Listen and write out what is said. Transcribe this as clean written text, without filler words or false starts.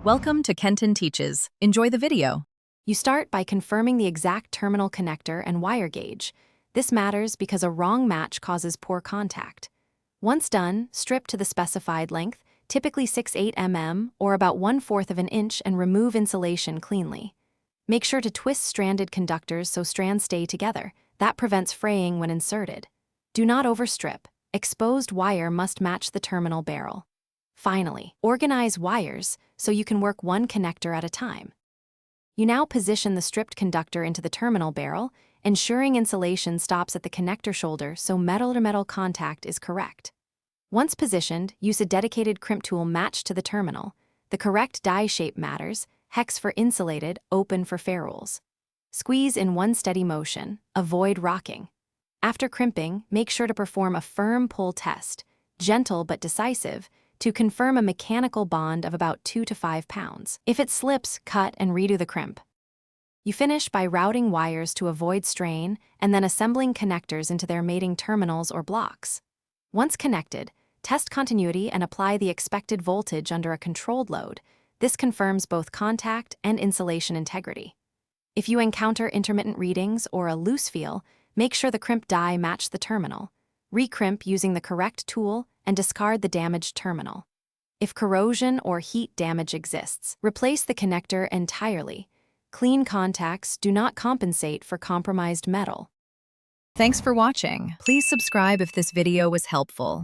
Welcome to Kenton Teaches. Enjoy the video. You start by confirming the exact terminal connector and wire gauge. This matters because a wrong match causes poor contact. Once done, strip to the specified length, typically 6-8 mm or about 1/4 of an inch, and remove insulation cleanly. Make sure to twist stranded conductors so strands stay together. That prevents fraying when inserted. Do not overstrip. Exposed wire must match the terminal barrel. Finally, organize wires so you can work one connector at a time. You now position the stripped conductor into the terminal barrel, ensuring insulation stops at the connector shoulder so metal-to-metal contact is correct. Once positioned, use a dedicated crimp tool matched to the terminal. The correct die shape matters: hex for insulated, open for ferrules. Squeeze in one steady motion. Avoid rocking. After crimping, make sure to perform a firm pull test, gentle but decisive, to confirm a mechanical bond of about 2 to 5 pounds. If it slips, cut and redo the crimp. You finish by routing wires to avoid strain and then assembling connectors into their mating terminals or blocks. Once connected, test continuity and apply the expected voltage under a controlled load. This confirms both contact and insulation integrity. If you encounter intermittent readings or a loose feel, make sure the crimp die match the terminal. Recrimp using the correct tool and discard the damaged terminal. If corrosion or heat damage exists, replace the connector entirely. Clean contacts do not compensate for compromised metal. Thanks for watching. Please subscribe if this video was helpful.